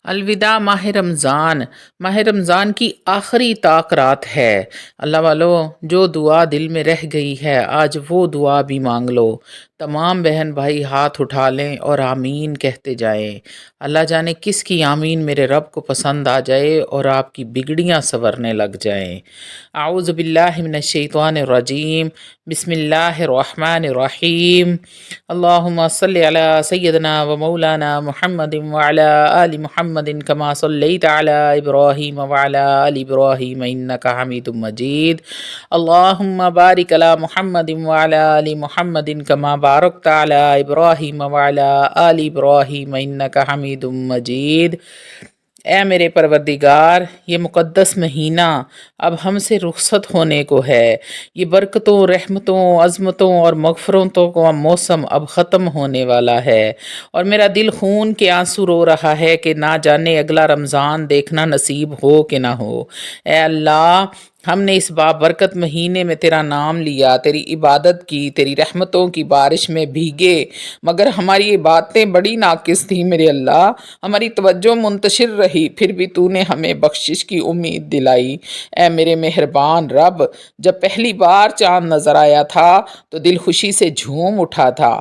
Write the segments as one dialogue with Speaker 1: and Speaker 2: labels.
Speaker 1: الوداع ماہ رمضان کی آخری طاق رات ہے۔ اللہ والو، جو دعا دل میں رہ گئی ہے آج وہ دعا بھی مانگ لو۔ تمام بہن بھائی ہاتھ اٹھا لیں اور آمین کہتے جائیں۔ اللہ جانے کس کی آمین میرے رب کو پسند آ جائے اور آپ کی بگڑیاں سنورنے لگ جائیں۔ اعوذ باللہ من الشیطان الرجیم، بسم اللہ الرحمن الرحیم۔ اللہم صلی علی سیدنا و مولانا محمد وعلی آل محمد کما صلیت علی ابراہیم وعلی آل ابراہیم انک حمید مجید۔ اللہم بارک علی محمد وعلی آل محمد کما بارکت علی ابراہیم وعلی آل ابراہیم انک حمید مجید۔ اے میرے پروردگار، یہ مقدس مہینہ اب ہم سے رخصت ہونے کو ہے۔ یہ برکتوں، رحمتوں، عظمتوں اور مغفرتوں کا موسم اب ختم ہونے والا ہے، اور میرا دل خون کے آنسو رو رہا ہے کہ نہ جانے اگلا رمضان دیکھنا نصیب ہو کہ نہ ہو۔ اے اللہ، ہم نے اس بابرکت مہینے میں تیرا نام لیا، تیری عبادت کی، تیری رحمتوں کی بارش میں بھیگے، مگر ہماری یہ باتیں بڑی ناقص تھیں میرے اللہ۔ ہماری توجہ منتشر رہی، پھر بھی تو نے ہمیں بخشش کی امید دلائی۔ اے میرے مہربان رب، جب پہلی بار چاند نظر آیا تھا تو دل خوشی سے جھوم اٹھا تھا،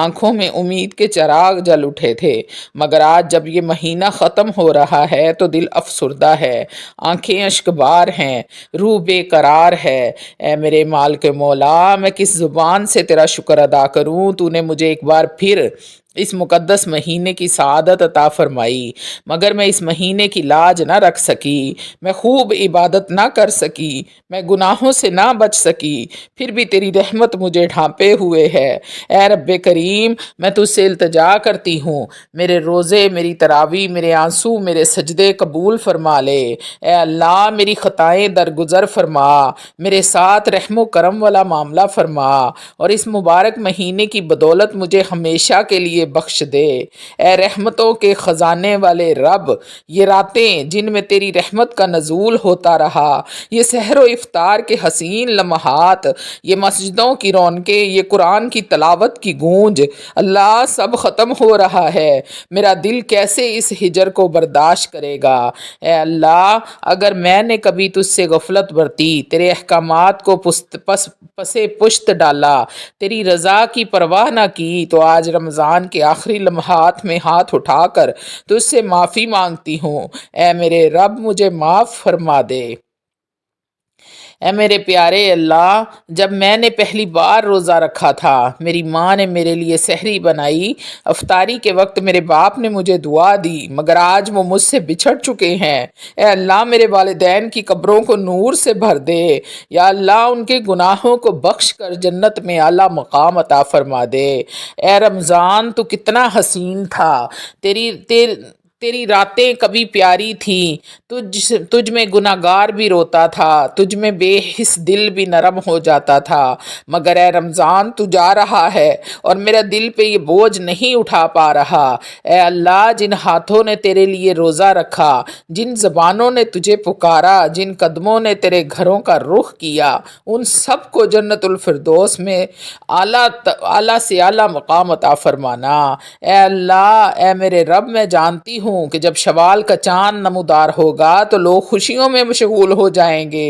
Speaker 1: آنکھوں میں امید کے چراغ جل اٹھے تھے، مگر آج جب یہ مہینہ ختم ہو رہا ہے تو دل افسردہ ہے، آنکھیں اشکبار ہیں، روح بے قرار ہے۔ اے میرے مالک مولا، میں کس زبان سے تیرا شکر ادا کروں؟ تو نے مجھے ایک بار پھر اس مقدس مہینے کی سعادت عطا فرمائی، مگر میں اس مہینے کی لاج نہ رکھ سکی، میں خوب عبادت نہ کر سکی، میں گناہوں سے نہ بچ سکی، پھر بھی تیری رحمت مجھے ڈھانپے ہوئے ہے۔ اے رب کریم، میں تجھ سے التجا کرتی ہوں، میرے روزے، میری تراویح، میرے آنسو، میرے سجدے قبول فرما لے۔ اے اللہ، میری خطائیں درگزر فرما، میرے ساتھ رحم و کرم والا معاملہ فرما، اور اس مبارک مہینے کی بدولت مجھے ہمیشہ کے لیے بخش دے۔ اے رحمتوں کے خزانے والے رب، یہ راتیں جن میں تیری رحمت کا نزول ہوتا رہا، یہ سحر و افطار کے حسین لمحات، یہ مسجدوں کی رونقیں، یہ قرآن کی تلاوت کی گونج، اللہ سب ختم ہو رہا ہے۔ میرا دل کیسے اس ہجر کو برداشت کرے گا؟ اے اللہ، اگر میں نے کبھی تجھ سے غفلت برتی، تیرے احکامات کو پسے پشت ڈالا، تیری رضا کی پرواہ نہ کی، تو آج رمضان کے آخری لمحات میں ہاتھ اٹھا کر تجھ سے معافی مانگتی ہوں۔ اے میرے رب، مجھے معاف فرما دے۔ اے میرے پیارے اللہ، جب میں نے پہلی بار روزہ رکھا تھا، میری ماں نے میرے لیے سحری بنائی، افطاری کے وقت میرے باپ نے مجھے دعا دی، مگر آج وہ مجھ سے بچھڑ چکے ہیں۔ اے اللہ، میرے والدین کی قبروں کو نور سے بھر دے، یا اللہ ان کے گناہوں کو بخش کر جنت میں اعلیٰ مقام عطا فرما دے۔ اے رمضان، تو کتنا حسین تھا، تیری راتیں کبھی پیاری تھیں، تجھ میں گناہگار بھی روتا تھا، تجھ میں بے حس دل بھی نرم ہو جاتا تھا، مگر اے رمضان، تو جا رہا ہے اور میرا دل پہ یہ بوجھ نہیں اٹھا پا رہا۔ اے اللہ، جن ہاتھوں نے تیرے لیے روزہ رکھا، جن زبانوں نے تجھے پکارا، جن قدموں نے تیرے گھروں کا رخ کیا، ان سب کو جنت الفردوس میں اعلیٰ سے اعلیٰ مقام عطا فرمانا۔ اے اللہ، اے میرے رب، میں جانتی ہوں کہ جب شوال کا چاند نمودار ہوگا تو لوگ خوشیوں میں مشغول ہو جائیں گے،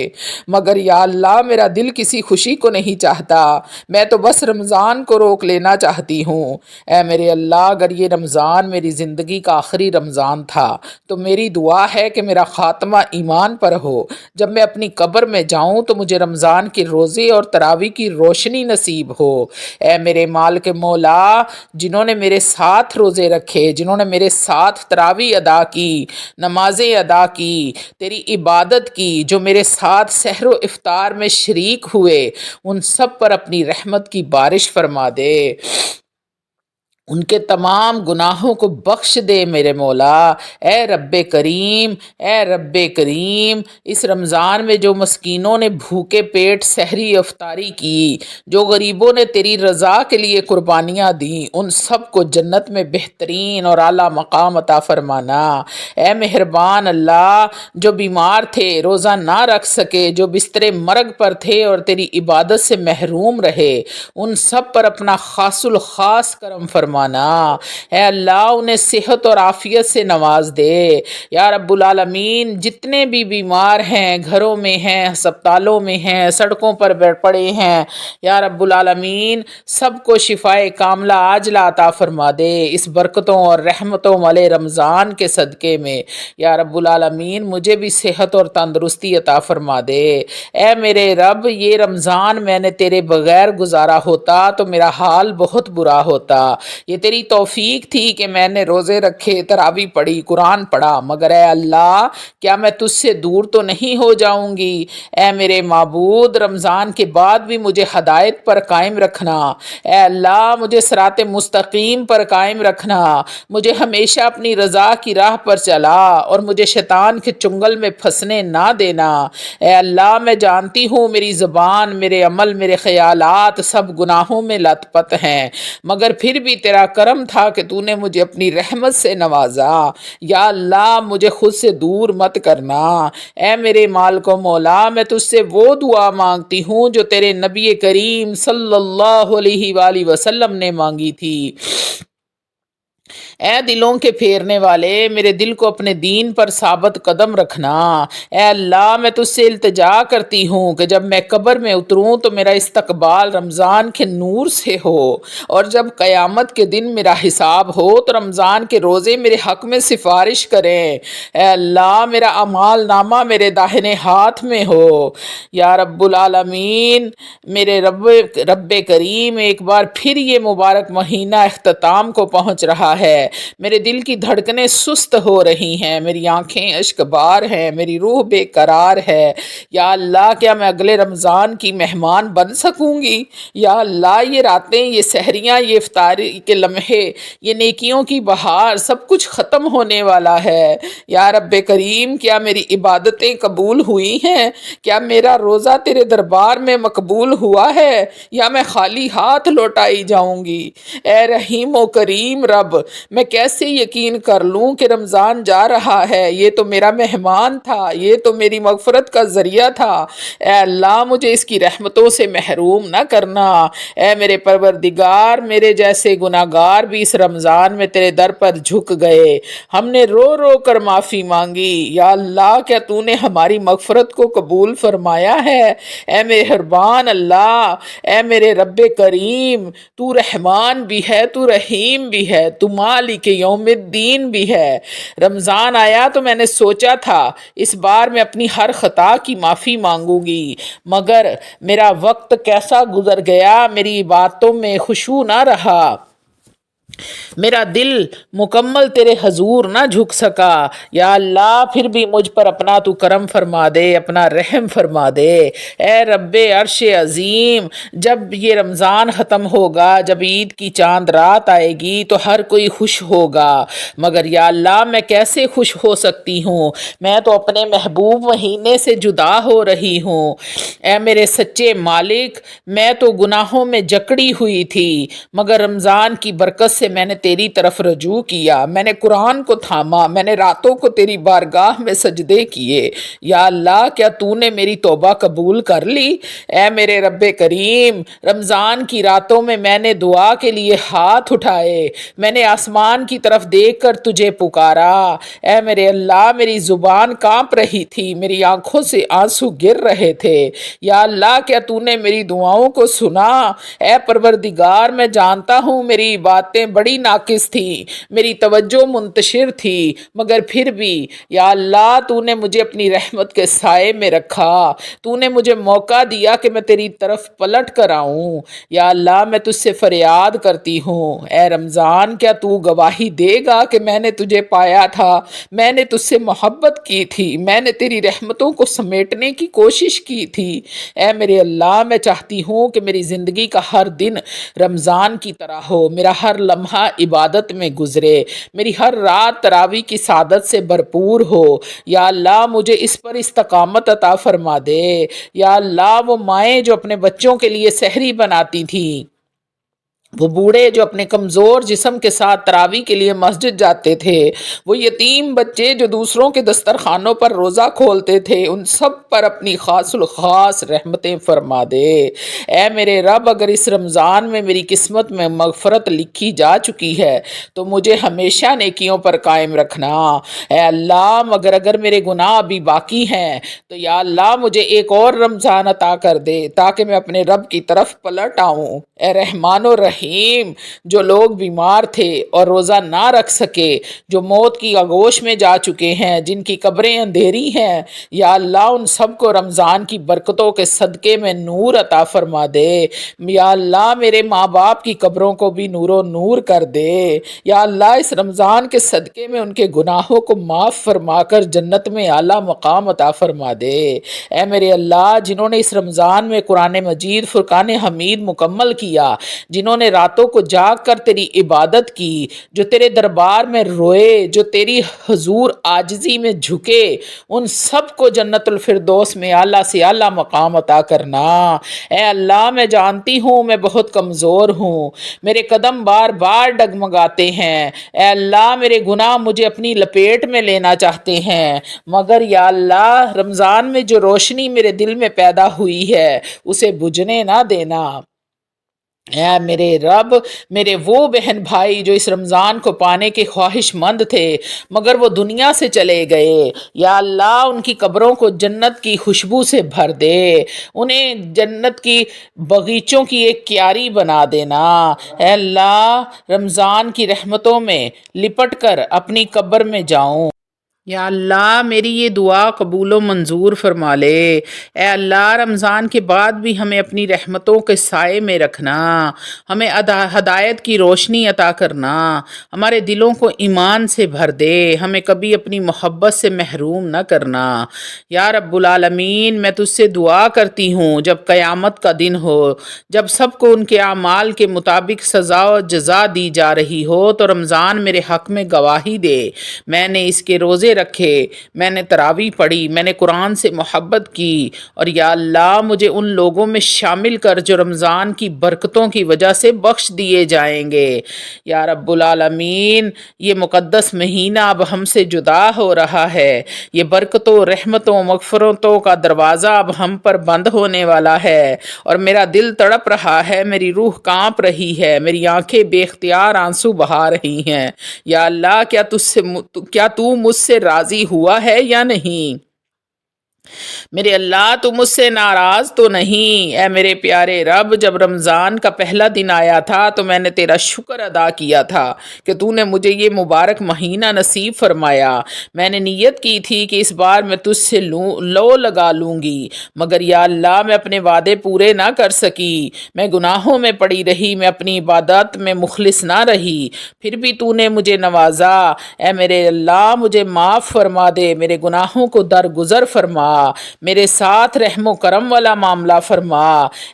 Speaker 1: مگر یا اللہ، میرا دل کسی خوشی کو نہیں چاہتا، میں تو بس رمضان کو روک لینا چاہتی ہوں۔ اے میرے اللہ، اگر یہ رمضان میری زندگی کا آخری رمضان تھا تو میری دعا ہے کہ میرا خاتمہ ایمان پر ہو، جب میں اپنی قبر میں جاؤں تو مجھے رمضان کے روزے اور تراویح کی روشنی نصیب ہو۔ اے میرے مالک مولا، جنہوں نے میرے ساتھ روزے رکھے، جنہوں نے میرے ساتھ تراویح ادا کی، نمازیں ادا کی، تیری عبادت کی، جو میرے ساتھ سحر و افطار میں شریک ہوئے، ان سب پر اپنی رحمت کی بارش فرما دے، ان کے تمام گناہوں کو بخش دے میرے مولا۔ اے رب کریم، اے رب کریم، اس رمضان میں جو مسکینوں نے بھوکے پیٹ سحری افطاری کی، جو غریبوں نے تیری رضا کے لیے قربانیاں دیں، ان سب کو جنت میں بہترین اور اعلیٰ مقام عطا فرمانا۔ اے مہربان اللہ، جو بیمار تھے، روزہ نہ رکھ سکے، جو بستر مرگ پر تھے اور تیری عبادت سے محروم رہے، ان سب پر اپنا خاص الخاص کرم فرما فرمانا، اے اللہ انہیں صحت اور عافیت سے نواز دے یا رب العالمین۔ جتنے بھی بیمار ہیں، گھروں میں ہیں، ہسپتالوں میں ہیں، سڑکوں پر پڑے ہیں، یا رب العالمین سب کو شفائے کاملہ عاجلہ عطا فرما دے اس برکتوں اور رحمتوں والے رمضان کے صدقے میں، یا رب العالمین مجھے بھی صحت اور تندرستی عطا فرما دے۔ اے میرے رب، یہ رمضان میں نے تیرے بغیر گزارا ہوتا تو میرا حال بہت برا ہوتا۔ یہ تیری توفیق تھی کہ میں نے روزے رکھے، تراویح پڑھی، قرآن پڑھا، مگر اے اللہ کیا میں تجھ سے دور تو نہیں ہو جاؤں گی؟ اے میرے معبود، رمضان کے بعد بھی مجھے ہدایت پر قائم رکھنا، اے اللہ مجھے صراط مستقیم پر قائم رکھنا، مجھے ہمیشہ اپنی رضا کی راہ پر چلا اور مجھے شیطان کے چنگل میں پھنسنے نہ دینا۔ اے اللہ میں جانتی ہوں میری زبان، میرے عمل، میرے خیالات سب گناہوں میں لت پت ہیں، مگر پھر بھی تیرا کرم تھا کہ تو نے مجھے اپنی رحمت سے نوازا۔ یا اللہ مجھے خود سے دور مت کرنا۔ اے میرے مالک و مولا، میں تجھ سے وہ دعا مانگتی ہوں جو تیرے نبی کریم صلی اللہ علیہ وآلہ وسلم نے مانگی تھی۔ اے دلوں کے پھیرنے والے، میرے دل کو اپنے دین پر ثابت قدم رکھنا۔ اے اللہ میں تجھ سے التجا کرتی ہوں کہ جب میں قبر میں اتروں تو میرا استقبال رمضان کے نور سے ہو، اور جب قیامت کے دن میرا حساب ہو تو رمضان کے روزے میرے حق میں سفارش کریں۔ اے اللہ میرا اعمال نامہ میرے داہنے ہاتھ میں ہو۔ یا رب العالمین میرے رب کریم، ایک بار پھر یہ مبارک مہینہ اختتام کو پہنچ رہا ہے، میرے دل کی دھڑکنیں سست ہو رہی ہیں، میری آنکھیں اشک بار ہیں، میری روح بے قرار ہے۔ یا اللہ کیا میں اگلے رمضان کی مہمان بن سکوں گی؟ یا اللہ یہ راتیں، یہ سحریاں، یہ افطاری کے لمحے، یہ نیکیوں کی بہار سب کچھ ختم ہونے والا ہے۔ یا رب کریم کیا میری عبادتیں قبول ہوئی ہیں؟ کیا میرا روزہ تیرے دربار میں مقبول ہوا ہے یا میں خالی ہاتھ لوٹائی جاؤں گی؟ اے رحیم و کریم رب، میں کیسے یقین کر لوں کہ رمضان جا رہا ہے؟ یہ تو میرا مہمان تھا، یہ تو میری مغفرت کا ذریعہ تھا۔ اے اللہ مجھے اس کی رحمتوں سے محروم نہ کرنا۔ اے میرے پروردگار، میرے جیسے گناہگار بھی اس رمضان میں تیرے در پر جھک گئے، ہم نے رو رو کر معافی مانگی۔ یا اللہ کیا تو نے ہماری مغفرت کو قبول فرمایا ہے؟ اے مہربان اللہ، اے میرے رب کریم، تو رحمان بھی ہے، تو رحیم بھی ہے، تو مالک یوم الدین بھی ہے۔ رمضان آیا تو میں نے سوچا تھا اس بار میں اپنی ہر خطا کی معافی مانگوں گی، مگر میرا وقت کیسا گزر گیا، میری باتوں میں خشوع نہ رہا، میرا دل مکمل تیرے حضور نہ جھک سکا۔ یا اللہ پھر بھی مجھ پر اپنا تو کرم فرما دے، اپنا رحم فرما دے۔ اے رب عرش عظیم، جب یہ رمضان ختم ہوگا، جب عید کی چاند رات آئے گی تو ہر کوئی خوش ہوگا، مگر یا اللہ میں کیسے خوش ہو سکتی ہوں؟ میں تو اپنے محبوب مہینے سے جدا ہو رہی ہوں۔ اے میرے سچے مالک، میں تو گناہوں میں جکڑی ہوئی تھی، مگر رمضان کی برکت سے میں نے تیری طرف رجوع کیا، میں نے قرآن کو تھاما، میں نے راتوں کو تیری بارگاہ میں سجدے کیے۔ یا اللہ کیا تو نے میری توبہ قبول کر لی؟ اے میرے رب کریم، رمضان کی راتوں میں نے دعا کے لیے ہاتھ اٹھائے، میں نے آسمان کی طرف دیکھ کر تجھے پکارا۔ اے میرے اللہ میری زبان کانپ رہی تھی، میری آنکھوں سے آنسو گر رہے تھے۔ یا اللہ کیا تو نے میری دعاؤں کو سنا؟ اے پروردگار میں جانتا ہوں میری باتیں بڑی ناقص تھی، میری توجہ منتشر تھی، مگر پھر بھی یا اللہ تو نے مجھے اپنی رحمت کے سائے میں رکھا، تو نے مجھے موقع دیا کہ میں تیری طرف پلٹ کر آؤں۔ یا اللہ میں تجھ سے فریاد کرتی ہوں، اے رمضان کیا تو گواہی دے گا کہ میں نے تجھے پایا تھا، میں نے تجھ سے محبت کی تھی، میں نے تیری رحمتوں کو سمیٹنے کی کوشش کی تھی۔ اے میرے اللہ میں چاہتی ہوں کہ میری زندگی کا ہر دن رمضان کی طرح ہو، میرا ہر لمحہ عبادت میں گزرے، میری ہر رات تراویح کی سعادت سے بھرپور ہو۔ یا اللہ مجھے اس پر استقامت عطا فرما دے۔ یا اللہ وہ مائیں جو اپنے بچوں کے لیے سحری بناتی تھیں، وہ بوڑھے جو اپنے کمزور جسم کے ساتھ تراویح کے لیے مسجد جاتے تھے، وہ یتیم بچے جو دوسروں کے دسترخوانوں پر روزہ کھولتے تھے، ان سب پر اپنی خاص الخاص رحمتیں فرما دے۔ اے میرے رب، اگر اس رمضان میں میری قسمت میں مغفرت لکھی جا چکی ہے تو مجھے ہمیشہ نیکیوں پر قائم رکھنا۔ اے اللہ، مگر اگر میرے گناہ ابھی باقی ہیں تو یا اللہ مجھے ایک اور رمضان عطا کر دے تاکہ میں اپنے رب کی طرف پلٹ آؤں۔ اے رحمان و رحیم، جو لوگ بیمار تھے اور روزہ نہ رکھ سکے، جو موت کی آغوش میں جا چکے ہیں، جن کی قبریں اندھیری ہیں، یا اللہ ان سب کو رمضان کی برکتوں کے صدقے میں نور عطا فرما دے۔ یا اللہ میرے ماں باپ کی قبروں کو بھی نور و نور کر دے۔ یا اللہ اس رمضان کے صدقے میں ان کے گناہوں کو معاف فرما کر جنت میں اعلیٰ مقام عطا فرما دے۔ اے میرے اللہ، جنہوں نے اس رمضان میں قرآن مجید فرقان حمید مکمل کیا، جنہوں نے راتوں کو جاگ کر تیری عبادت کی، جو تیرے دربار میں روئے، جو تیری حضور عاجزی میں جھکے، ان سب کو جنت الفردوس میں اعلیٰ سے اعلیٰ مقام عطا کرنا۔ اے اللہ، میں جانتی ہوں میں بہت کمزور ہوں، میرے قدم بار بار ڈگمگاتے ہیں۔ اے اللہ، میرے گناہ مجھے اپنی لپیٹ میں لینا چاہتے ہیں، مگر یا اللہ رمضان میں جو روشنی میرے دل میں پیدا ہوئی ہے اسے بجھنے نہ دینا۔ اے میرے رب، میرے وہ بہن بھائی جو اس رمضان کو پانے کے خواہش مند تھے مگر وہ دنیا سے چلے گئے، یا اللہ ان کی قبروں کو جنت کی خوشبو سے بھر دے، انہیں جنت کی باغیچوں کی ایک کیاری بنا دینا۔ اے اللہ، رمضان کی رحمتوں میں لپٹ کر اپنی قبر میں جاؤں۔ یا اللہ میری یہ دعا قبول و منظور فرما لے۔ اے اللہ، رمضان کے بعد بھی ہمیں اپنی رحمتوں کے سائے میں رکھنا، ہمیں ہدایت کی روشنی عطا کرنا، ہمارے دلوں کو ایمان سے بھر دے، ہمیں کبھی اپنی محبت سے محروم نہ کرنا۔ یا رب العالمین، میں تجھ سے دعا کرتی ہوں جب قیامت کا دن ہو، جب سب کو ان کے اعمال کے مطابق سزا و جزا دی جا رہی ہو، تو رمضان میرے حق میں گواہی دے، میں نے اس کے روزے رکھے، میں نے تراویح پڑھی، میں نے قرآن سے محبت کی، اور یا اللہ مجھے ان لوگوں میں شامل کر جو رمضان کی برکتوں کی وجہ سے بخش دیے جائیں گے۔ یا رب العالمین، یہ مقدس مہینہ اب ہم سے جدا ہو رہا ہے، یہ برکتوں، رحمتوں، مغفرتوں کا دروازہ اب ہم پر بند ہونے والا ہے، اور میرا دل تڑپ رہا ہے، میری روح کانپ رہی ہے، میری آنکھیں بے اختیار آنسو بہا رہی ہیں۔ یا اللہ، کیا تو مجھ سے راضی ہوا ہے یا نہیں؟ میرے اللہ، تو مجھ سے ناراض تو نہیں؟ اے میرے پیارے رب، جب رمضان کا پہلا دن آیا تھا تو میں نے تیرا شکر ادا کیا تھا کہ تو نے مجھے یہ مبارک مہینہ نصیب فرمایا۔ میں نے نیت کی تھی کہ اس بار میں تجھ سے لو لگا لوں گی، مگر یا اللہ میں اپنے وعدے پورے نہ کر سکی، میں گناہوں میں پڑی رہی، میں اپنی عبادت میں مخلص نہ رہی، پھر بھی تو نے مجھے نوازا۔ اے میرے اللہ، مجھے معاف فرما دے، میرے گناہوں کو درگزر فرما، میرے ساتھ رحم و کرم والا معاملہ فرما۔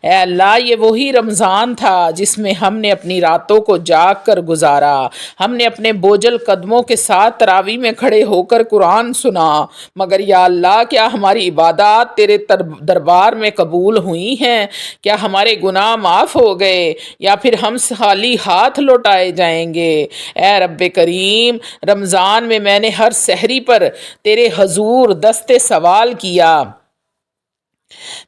Speaker 1: اے اللہ، یہ وہی رمضان تھا جس میں ہم نے اپنی راتوں کو جاگ کر گزارا، ہم نے اپنے بوجھل قدموں کے ساتھ تراویح میں کھڑے ہو کر قرآن سنا، مگر یا اللہ کیا ہماری عبادات تیرے دربار میں قبول ہوئی ہیں؟ کیا ہمارے گناہ معاف ہو گئے، یا پھر ہم خالی ہاتھ لوٹائے جائیں گے؟ اے رب کریم، رمضان میں نے ہر سحری پر تیرے حضور دست سوال کیا،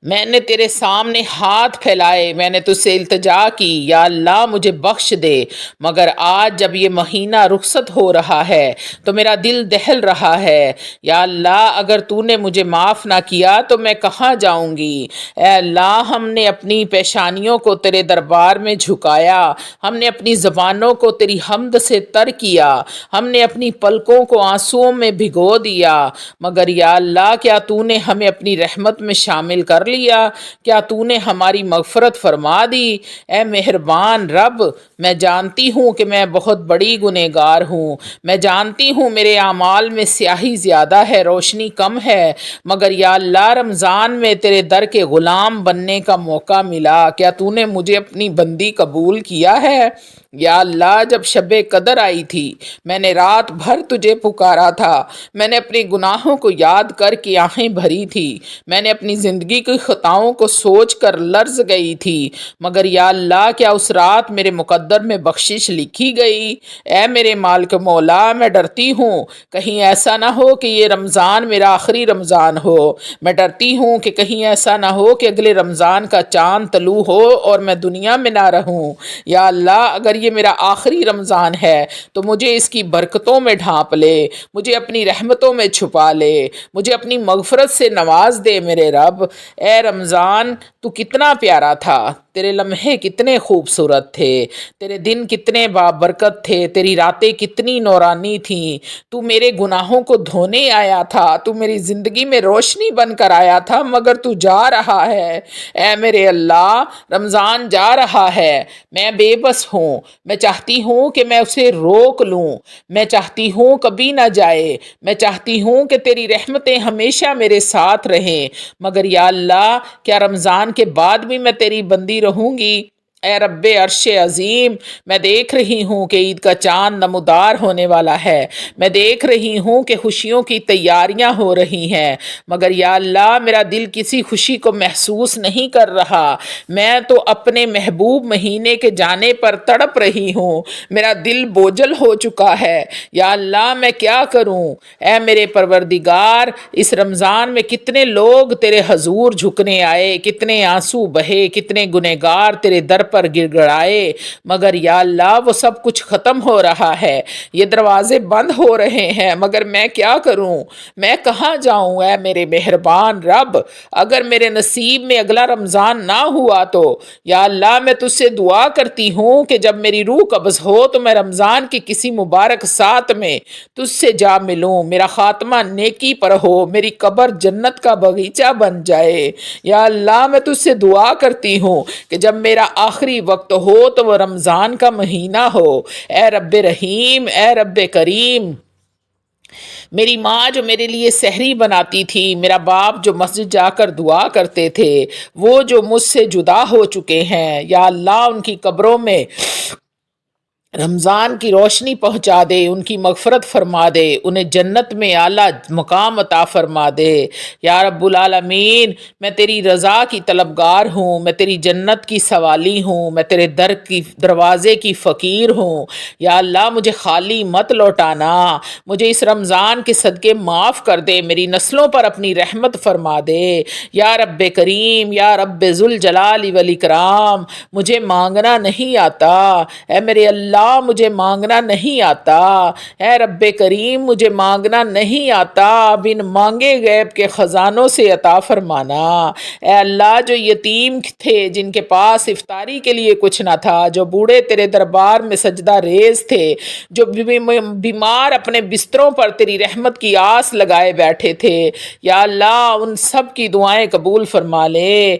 Speaker 1: میں نے تیرے سامنے ہاتھ پھیلائے، میں نے تجھ سے التجا کی، یا اللہ مجھے بخش دے، مگر آج جب یہ مہینہ رخصت ہو رہا ہے تو میرا دل دہل رہا ہے۔ یا اللہ اگر تو نے مجھے معاف نہ کیا تو میں کہاں جاؤں گی؟ اے اللہ، ہم نے اپنی پیشانیوں کو تیرے دربار میں جھکایا، ہم نے اپنی زبانوں کو تیری حمد سے تر کیا، ہم نے اپنی پلکوں کو آنسوؤں میں بھگو دیا، مگر یا اللہ کیا تو نے ہمیں اپنی رحمت میں شامل کر لیا؟ کیا تو نے ہماری مغفرت فرما دی؟ اے مہربان رب، میں جانتی ہوں کہ میں بہت بڑی گنہگار ہوں، میں جانتی ہوں میرے اعمال میں سیاہی زیادہ ہے، روشنی کم ہے، مگر یا اللہ رمضان میں تیرے در کے غلام بننے کا موقع ملا، کیا تو نے مجھے اپنی بندی قبول کیا ہے؟ یا اللہ جب شب قدر آئی تھی میں نے رات بھر تجھے پکارا تھا، میں نے اپنے گناہوں کو یاد کر کے آنکھیں بھری تھی، میں نے اپنی زندگی کی خطاؤں کو سوچ کر لرز گئی تھی، مگر یا اللہ کیا اس رات میرے مقدر میں بخشش لکھی گئی؟ اے میرے مالک مولا میں ڈرتی ہوں کہیں ایسا نہ ہو کہ یہ رمضان میرا آخری رمضان ہو، میں ڈرتی ہوں کہ کہیں ایسا نہ ہو کہ اگلے رمضان کا چاند طلوع ہو اور میں دنیا میں نہ رہوں۔ یا اللہ اگر یہ میرا آخری رمضان ہے تو مجھے اس کی برکتوں میں ڈھانپ لے، مجھے اپنی رحمتوں میں چھپا لے، مجھے اپنی مغفرت سے نواز دے میرے رب۔ اے رمضان تو کتنا پیارا تھا، تیرے لمحے کتنے خوبصورت تھے، تیرے دن کتنے بابرکت تھے، تیری راتیں کتنی نورانی تھیں، تو میرے گناہوں کو دھونے آیا تھا، تو میری زندگی میں روشنی بن کر آیا تھا، مگر تو جا رہا ہے۔ اے میرے اللہ رمضان جا رہا ہے، میں بے بس ہوں، میں چاہتی ہوں کہ میں اسے روک لوں، میں چاہتی ہوں کبھی نہ جائے، میں چاہتی ہوں کہ تیری رحمتیں ہمیشہ میرے ساتھ رہیں، مگر یا اللہ کیا رمضان کے بعد بھی میں تیری بندی رہوں گی؟ اے رب عرش عظیم میں دیکھ رہی ہوں کہ عید کا چاند نمودار ہونے والا ہے، میں دیکھ رہی ہوں کہ خوشیوں کی تیاریاں ہو رہی ہیں، مگر یا اللہ میرا دل کسی خوشی کو محسوس نہیں کر رہا، میں تو اپنے محبوب مہینے کے جانے پر تڑپ رہی ہوں، میرا دل بوجھل ہو چکا ہے۔ یا اللہ میں کیا کروں؟ اے میرے پروردگار اس رمضان میں کتنے لوگ تیرے حضور جھکنے آئے، کتنے آنسو بہے، کتنے گنہگار تیرے در پر گر گڑائے، مگر یا اللہ وہ سب کچھ ختم ہو رہا ہے، یہ دروازے بند ہو رہے ہیں، مگر میں کیا کروں؟ میں کہاں جاؤں؟ اے میرے مہربان رب اگر میرے نصیب میں اگلا رمضان نہ ہوا تو یا اللہ میں تجھ سے دعا کرتی ہوں کہ جب میری روح قبض ہو تو میں رمضان کی کسی مبارک ساتھ میں تجھ سے جا ملوں، میرا خاتمہ نیکی پر ہو، میری قبر جنت کا باغیچہ بن جائے۔ یا اللہ میں تجھ سے دعا کرتی ہوں کہ جب میرا آخری وقت ہو تو وہ رمضان کا مہینہ ہو۔ اے رب رحیم اے رب کریم، میری ماں جو میرے لیے سحری بناتی تھی، میرا باپ جو مسجد جا کر دعا کرتے تھے، وہ جو مجھ سے جدا ہو چکے ہیں، یا اللہ ان کی قبروں میں رمضان کی روشنی پہنچا دے، ان کی مغفرت فرما دے، انہیں جنت میں اعلیٰ مقام عطا فرما دے۔ یا رب العالمین میں تیری رضا کی طلبگار ہوں، میں تیری جنت کی سوالی ہوں، میں تیرے دروازے کی فقیر ہوں۔ یا اللہ مجھے خالی مت لوٹانا، مجھے اس رمضان کے صدقے معاف کر دے، میری نسلوں پر اپنی رحمت فرما دے۔ یا رب کریم یا رب ذوالجلال والاکرام مجھے مانگنا نہیں آتا، اے میرے اللہ مجھے مانگنا نہیں آتا، اے رب کریم مجھے مانگنا نہیں آتا، بن مانگے غیب کے خزانوں سے عطا فرمانا۔ اے اللہ جو یتیم تھے جن کے پاس افطاری کے لیے کچھ نہ تھا، جو بوڑھے تیرے دربار میں سجدہ ریز تھے، جو بیمار اپنے بستروں پر تیری رحمت کی آس لگائے بیٹھے تھے، یا اللہ ان سب کی دعائیں قبول فرما لے۔